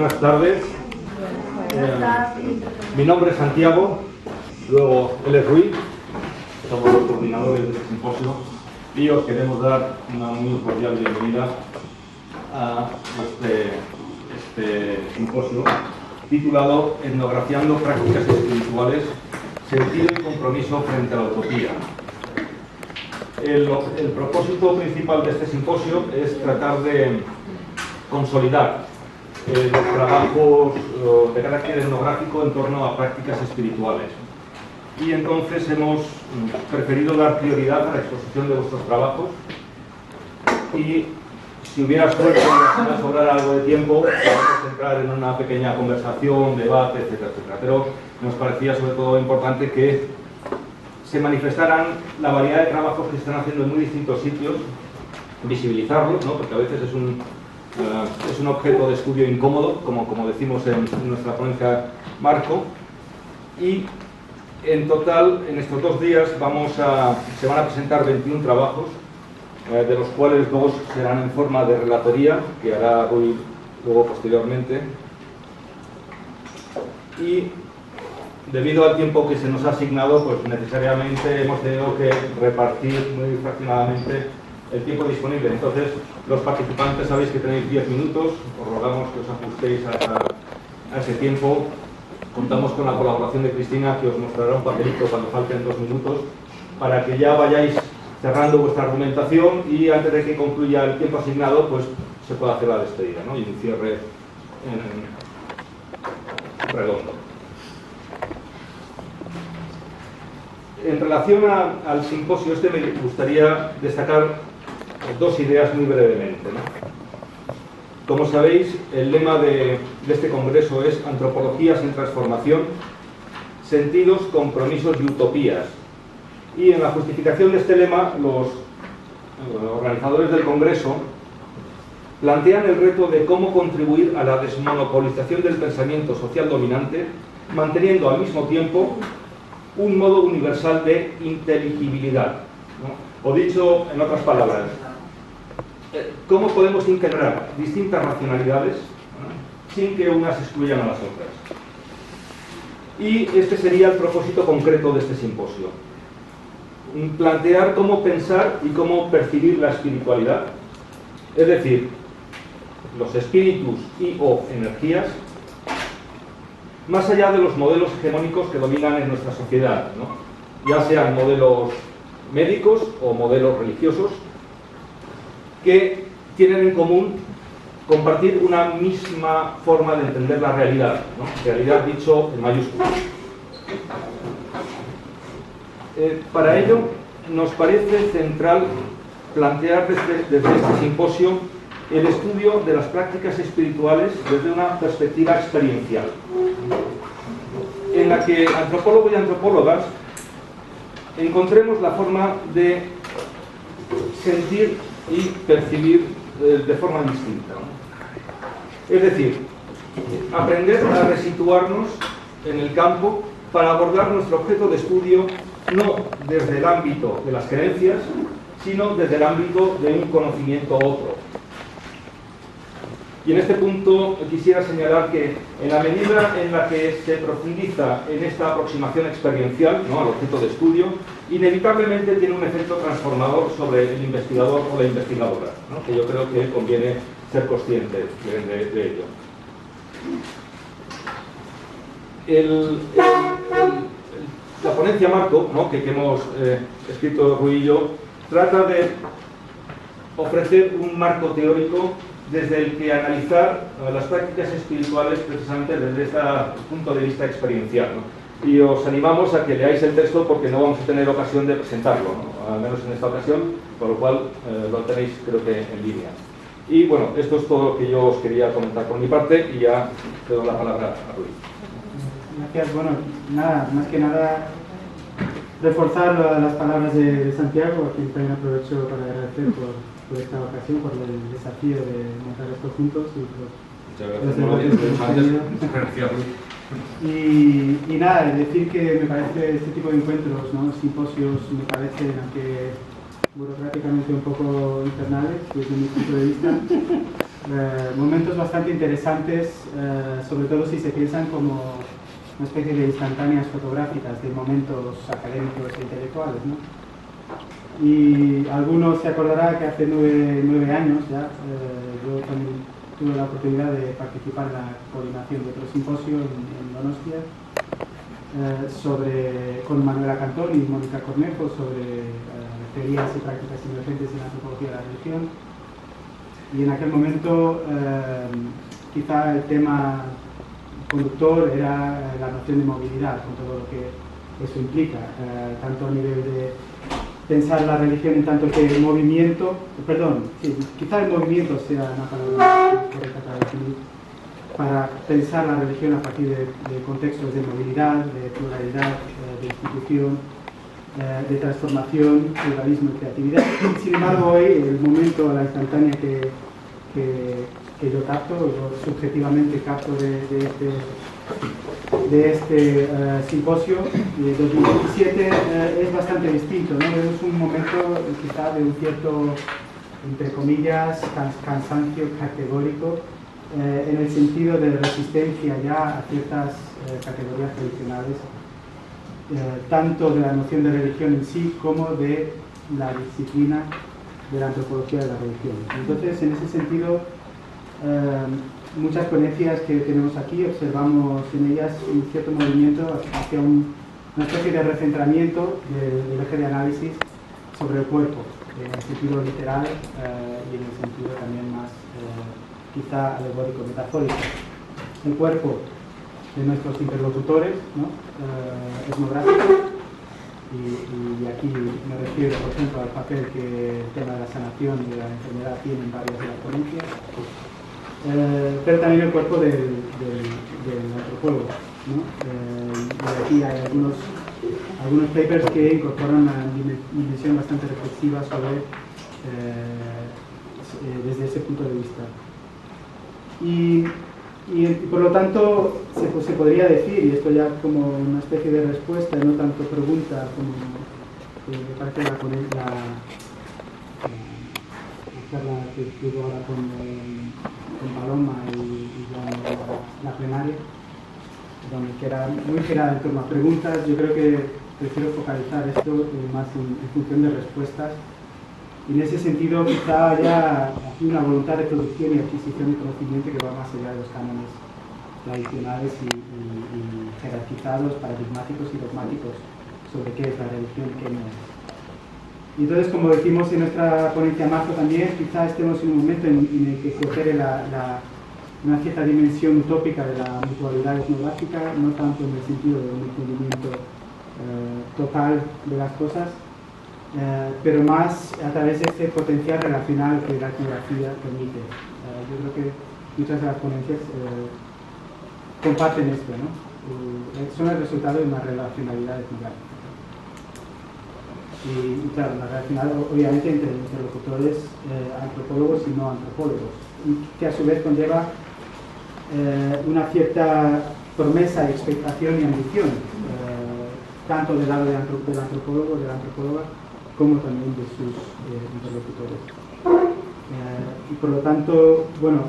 buenas tardes. Mi nombre es Santiago, luego él es Ruiz, somos los coordinadores de este simposio y os queremos dar una muy cordial bienvenida a este simposio titulado Etnografiando prácticas espirituales, sentido y compromiso frente a la utopía. El propósito principal de este simposio es tratar de consolidar los trabajos de carácter etnográfico en torno a prácticas espirituales. Y entonces hemos preferido dar prioridad a la exposición de vuestros trabajos y si hubiera suerte y sobrara algo de tiempo, podemos entrar en una pequeña conversación, debate, etcétera, etcétera. Pero nos parecía sobre todo importante que se manifestaran la variedad de trabajos que se están haciendo en muy distintos sitios, visibilizarlos, ¿no? Porque a veces es un objeto de estudio incómodo, como decimos en nuestra ponencia marco, y en total, en estos 2 días, se van a presentar 21 trabajos, de los cuales 2 serán en forma de relatoría, que hará Rui luego posteriormente, y debido al tiempo que se nos ha asignado, pues necesariamente hemos tenido que repartir muy fraccionadamente el tiempo disponible. Entonces, los participantes sabéis que tenéis 10 minutos, os rogamos que os ajustéis a ese tiempo. Contamos con la colaboración de Cristina, que os mostrará un papelito cuando falten 2 minutos, para que ya vayáis cerrando vuestra argumentación y antes de que concluya el tiempo asignado, pues se pueda hacer la despedida, ¿no? Y un cierre redondo. En relación al simposio me gustaría destacar 2 ideas muy brevemente, ¿no? Como sabéis, el lema de este congreso es Antropologías en transformación, sentidos, compromisos y utopías. Y en la justificación de este lema, los organizadores del congreso plantean el reto de cómo contribuir a la desmonopolización del pensamiento social dominante, manteniendo al mismo tiempo un modo universal de inteligibilidad, ¿no? O dicho en otras palabras, ¿cómo podemos integrar distintas racionalidades, ¿no?, sin que unas excluyan a las otras? Y este sería el propósito concreto de este simposio. Plantear cómo pensar y cómo percibir la espiritualidad, es decir, los espíritus y o energías, más allá de los modelos hegemónicos que dominan en nuestra sociedad, ¿no?, ya sean modelos médicos o modelos religiosos, que tienen en común compartir una misma forma de entender la realidad, ¿no? Realidad dicho en mayúsculas. Para ello, nos parece central plantear desde este simposio el estudio de las prácticas espirituales desde una perspectiva experiencial, en la que antropólogos y antropólogas encontremos la forma de sentir y percibir de forma distinta, ¿no? Es decir, aprender a resituarnos en el campo para abordar nuestro objeto de estudio no desde el ámbito de las creencias, sino desde el ámbito de un conocimiento otro. Y en este punto quisiera señalar que en la medida en la que se profundiza en esta aproximación experiencial, ¿no?, al objeto de estudio, inevitablemente tiene un efecto transformador sobre el investigador o la investigadora, ¿no?, que yo creo que conviene ser consciente de ello. La ponencia marco, ¿no?, que hemos escrito Rui y yo, trata de ofrecer un marco teórico desde el que analizar las prácticas espirituales precisamente desde este punto de vista experiencial, ¿no? Y os animamos a que leáis el texto porque no vamos a tener ocasión de presentarlo, ¿no?, al menos en esta ocasión, por lo cual lo tenéis creo que en línea. Y bueno, esto es todo lo que yo os quería comentar por mi parte y ya te doy la palabra a Rui. Gracias. Bueno, nada, más que nada reforzar las palabras de Santiago, a quien también aprovecho para agradecer por esta ocasión, por el desafío de montar esto juntos y Muchas gracias. Y nada, decir que me parece este tipo de encuentros, ¿no?, simposios, me parecen, aunque burocráticamente un poco infernales desde mi punto de vista, Momentos bastante interesantes, sobre todo si se piensan como una especie de instantáneas fotográficas de momentos académicos e intelectuales, ¿no? Y algunos se acordará que hace nueve años ya yo también tuve la oportunidad de participar en la coordinación de otro simposio en Donostia con Manuela Cantón y Mónica Cornejo sobre teorías y prácticas emergentes en la antropología de la religión. Y en aquel momento quizá el tema conductor era la noción de movilidad, con todo lo que eso implica, tanto a nivel de pensar la religión en tanto que movimiento, quizá el movimiento sea una palabra correcta para definir, para pensar la religión a partir de contextos de movilidad, de pluralidad, de institución, de transformación, pluralismo y creatividad. Sin embargo, hoy el momento, la instantánea que yo capto, o subjetivamente capto de este simposio de 2017 es bastante distinto, ¿no? Vemos un momento quizá de un cierto, entre comillas, cansancio categórico en el sentido de resistencia ya a ciertas categorías tradicionales, tanto de la noción de religión en sí como de la disciplina de la antropología de la religión. Entonces, en ese sentido, muchas ponencias que tenemos aquí, observamos en ellas un cierto movimiento hacia una especie de recentramiento del eje de análisis sobre el cuerpo, en el sentido literal y en el sentido también más quizá alegórico, metafórico. El cuerpo de nuestros interlocutores, ¿no? Etnográficos, y aquí me refiero, por ejemplo, al papel que el tema de la sanación y de la enfermedad tiene en varias de las ponencias, pero también el cuerpo del antropólogo, ¿no? Y aquí hay algunos papers que incorporan una dimensión bastante reflexiva sobre desde ese punto de vista. Y por lo tanto se podría decir, y esto ya como una especie de respuesta, no tanto pregunta como me parece la charla que tuvo ahora con Paloma y la plenaria, que era muy general en torno a preguntas. Yo creo que prefiero focalizar esto más en función de respuestas. Y en ese sentido quizá haya una voluntad de producción y adquisición de conocimiento que va más allá de los cánones tradicionales y jerarquizados, paradigmáticos y dogmáticos sobre qué es la religión y qué no es. Y entonces, como decimos en nuestra ponencia marzo también, quizá estemos en un momento en el que se opere una cierta dimensión utópica de la mutualidad etnográfica, no tanto en el sentido de un entendimiento total de las cosas, pero más a través de este potencial relacional que la etnografía permite. Yo creo que muchas de las ponencias comparten esto, ¿no? Son el resultado de una relacionalidad etnográfica. Y claro, una relacionalidad obviamente entre interlocutores antropólogos y no antropólogos, y que a su vez conlleva una cierta promesa, expectación y ambición, tanto del lado del antropólogo, de la antropóloga, como también de sus interlocutores. Y por lo tanto, bueno,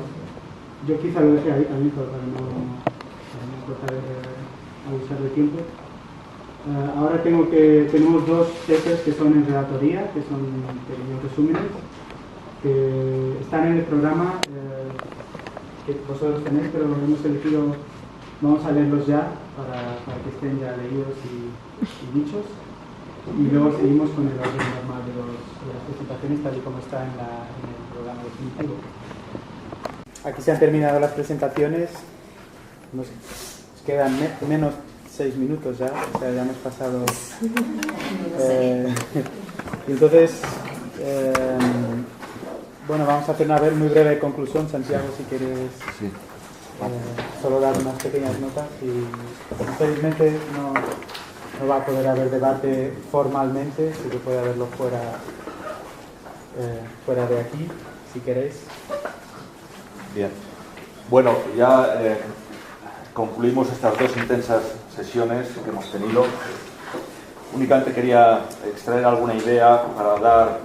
yo quizá lo deje ahí también para no tratar de abusar de tiempo. Ahora tenemos dos papers que son en relatoría, que son pequeños resúmenes, que están en el programa que vosotros tenéis, pero hemos elegido, vamos a leerlos ya para que estén ya leídos y dichos. Y luego seguimos con el orden normal de las presentaciones, tal y como está en el programa definitivo. Aquí se han terminado las presentaciones, nos quedan menos 6 minutos ya, o sea, ya hemos pasado. Y entonces, bueno, vamos a hacer una muy breve conclusión. Santiago, si quieres solo dar unas pequeñas notas. Y felizmente no va a poder haber debate formalmente, sí que puede haberlo fuera de aquí, si queréis. Bien. Bueno, ya concluimos estas dos intensas sesiones que hemos tenido. Únicamente quería extraer alguna idea para dar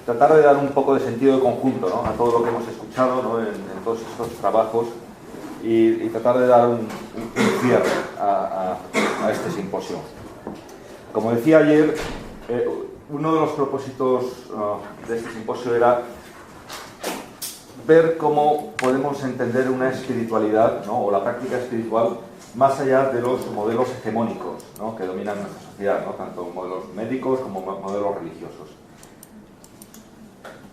tratar de dar un poco de sentido de conjunto, ¿no?, a todo lo que hemos escuchado, ¿no?, en todos estos trabajos y tratar de dar un cierre a este simposio. Como decía ayer, uno de los propósitos de este simposio era ver cómo podemos entender una espiritualidad, ¿no?, o la práctica espiritual más allá de los modelos hegemónicos, ¿no?, que dominan nuestra sociedad, ¿no?, tanto modelos médicos como modelos religiosos.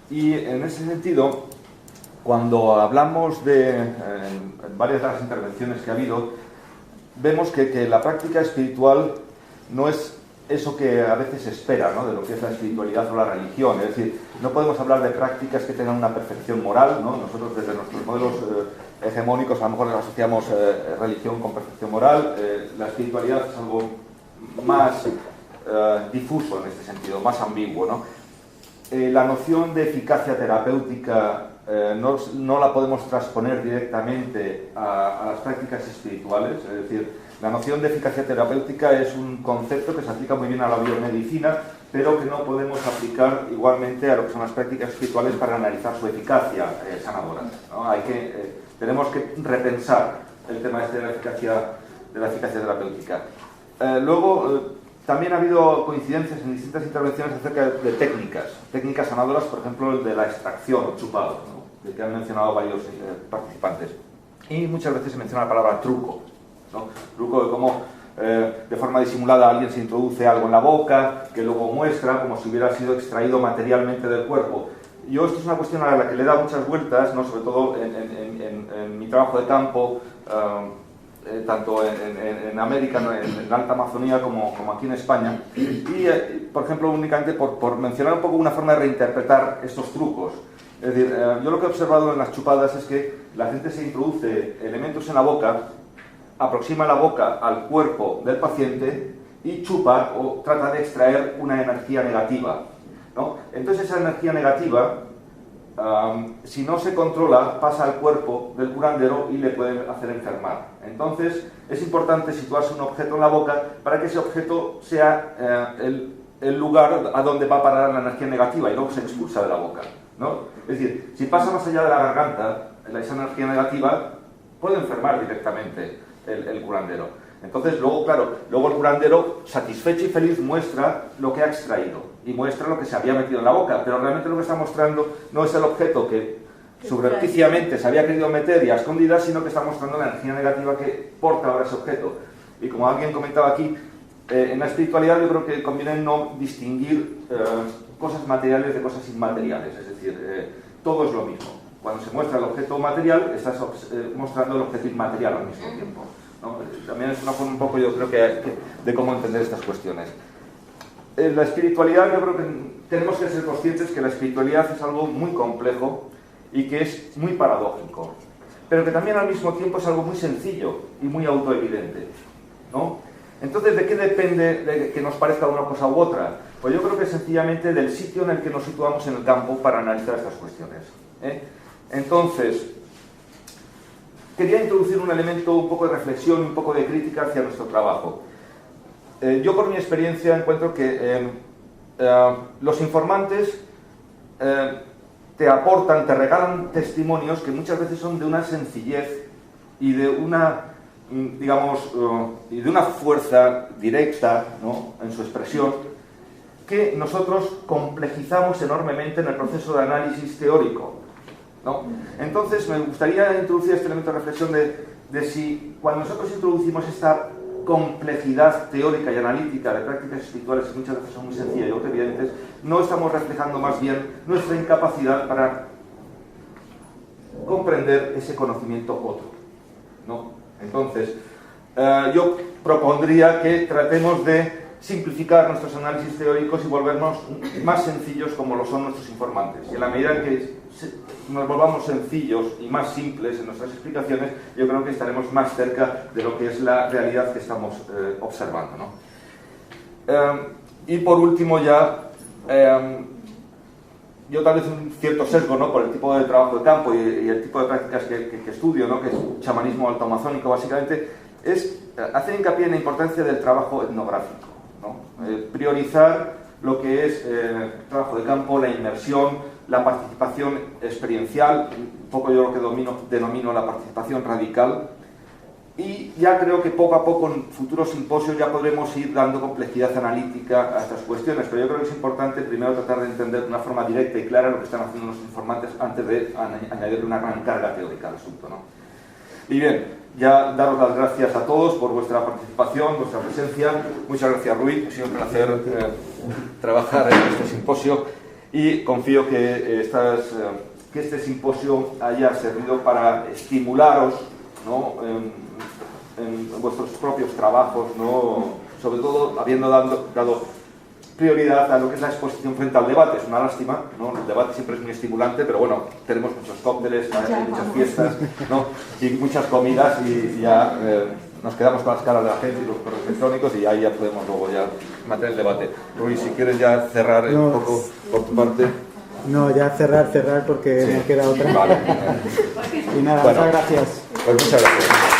Y en ese sentido, cuando hablamos en varias de las intervenciones que ha habido, vemos que la práctica espiritual no es eso que a veces se espera, ¿no?, de lo que es la espiritualidad o la religión. Es decir, no podemos hablar de prácticas que tengan una perfección moral, ¿no? Nosotros desde nuestros modelos hegemónicos a lo mejor asociamos religión con perfección moral. La espiritualidad es algo más difuso en este sentido, más ambiguo, ¿no? La noción de eficacia terapéutica no la podemos transponer directamente a las prácticas espirituales. Es decir, la noción de eficacia terapéutica es un concepto que se aplica muy bien a la biomedicina, pero que no podemos aplicar igualmente a lo que son las prácticas espirituales para analizar su eficacia sanadora, ¿no? Tenemos que repensar el tema de la eficacia terapéutica. Luego, también ha habido coincidencias en distintas intervenciones acerca de técnicas sanadoras, por ejemplo, el de la extracción o chupado, ¿no?, que han mencionado varios participantes. Y muchas veces se menciona la palabra truco, ¿no? Truco de cómo de forma disimulada alguien se introduce algo en la boca, que luego muestra como si hubiera sido extraído materialmente del cuerpo. Yo esto es una cuestión a la que le he dado muchas vueltas, ¿no?, sobre todo en mi trabajo de campo, tanto en América, en la Alta Amazonía, como aquí en España. Y, por ejemplo, únicamente por mencionar un poco una forma de reinterpretar estos trucos. Es decir, yo lo que he observado en las chupadas es que la gente se introduce elementos en la boca, aproxima la boca al cuerpo del paciente y chupa o trata de extraer una energía negativa, ¿no? Entonces esa energía negativa, si no se controla, pasa al cuerpo del curandero y le puede hacer enfermar. Entonces es importante situarse un objeto en la boca para que ese objeto sea el lugar a donde va a parar la energía negativa y luego se expulsa de la boca, ¿no? Es decir, si pasa más allá de la garganta, esa energía negativa puede enfermar directamente el curandero. Entonces, luego el curandero, satisfecho y feliz, muestra lo que ha extraído y muestra lo que se había metido en la boca, pero realmente lo que está mostrando no es el objeto que subrepticiamente se había querido meter y a escondidas, sino que está mostrando la energía negativa que porta ahora ese objeto. Y como alguien comentaba aquí, en la espiritualidad yo creo que conviene no distinguir cosas materiales de cosas inmateriales, es decir, todo es lo mismo. Cuando se muestra el objeto material, estás mostrando el objeto inmaterial al mismo tiempo, ¿no? También es una forma un poco, yo creo de cómo entender estas cuestiones. La espiritualidad, yo creo que tenemos que ser conscientes que la espiritualidad es algo muy complejo y que es muy paradójico, pero que también al mismo tiempo es algo muy sencillo y muy autoevidente, ¿no? Entonces, ¿de qué depende de que nos parezca una cosa u otra? Pues yo creo que sencillamente del sitio en el que nos situamos en el campo para analizar estas cuestiones, ¿eh? Entonces, quería introducir un elemento un poco de reflexión, un poco de crítica hacia nuestro trabajo. Yo, por mi experiencia, encuentro que los informantes te aportan, te regalan testimonios que muchas veces son de una sencillez y de una, digamos, y de una fuerza directa, ¿no?, en su expresión, que nosotros complejizamos enormemente en el proceso de análisis teórico, ¿no? Entonces me gustaría introducir este elemento de reflexión de si cuando nosotros introducimos esta complejidad teórica y analítica de prácticas espirituales que muchas veces son muy sencillas y autoevidentes, no estamos reflejando más bien nuestra incapacidad para comprender ese conocimiento otro, ¿no? Entonces, yo propondría que tratemos de simplificar nuestros análisis teóricos y volvernos más sencillos como lo son nuestros informantes. Y en la medida en que nos volvamos sencillos y más simples en nuestras explicaciones, yo creo que estaremos más cerca de lo que es la realidad que estamos observando, ¿no? Y por último ya, yo tal vez un cierto sesgo, ¿no?, por el tipo de trabajo de campo y el tipo de prácticas que estudio, ¿no?, que es chamanismo altoamazónico básicamente, es hacer hincapié en la importancia del trabajo etnográfico, ¿no? Priorizar lo que es el trabajo de campo, la inmersión, la participación experiencial, un poco yo lo que denomino la participación radical. Y ya creo que poco a poco en futuros simposios ya podremos ir dando complejidad analítica a estas cuestiones, pero yo creo que es importante primero tratar de entender de una forma directa y clara lo que están haciendo los informantes antes de añadirle una gran carga teórica al asunto, ¿no? Y bien, ya daros las gracias a todos por vuestra participación, vuestra presencia. Muchas gracias, Rui. Ha sido un placer trabajar en este simposio y confío que este simposio haya servido para estimularos, ¿no?, en vuestros propios trabajos, ¿no?, sobre todo habiendo dado prioridad a lo que es la exposición frente al debate. Es una lástima, ¿no? El debate siempre es muy estimulante, pero bueno, tenemos muchos cócteles, hay muchas fiestas, ¿no?, y muchas comidas, y ya nos quedamos con las caras de la gente y los correos electrónicos, y ahí ya podemos luego ya mantener el debate. Ruiz, si quieres ya cerrar un poco por tu parte. No, ya cerrar porque Sí. no queda otra. Vale. Y nada, Bueno, muchas gracias. Pues muchas gracias.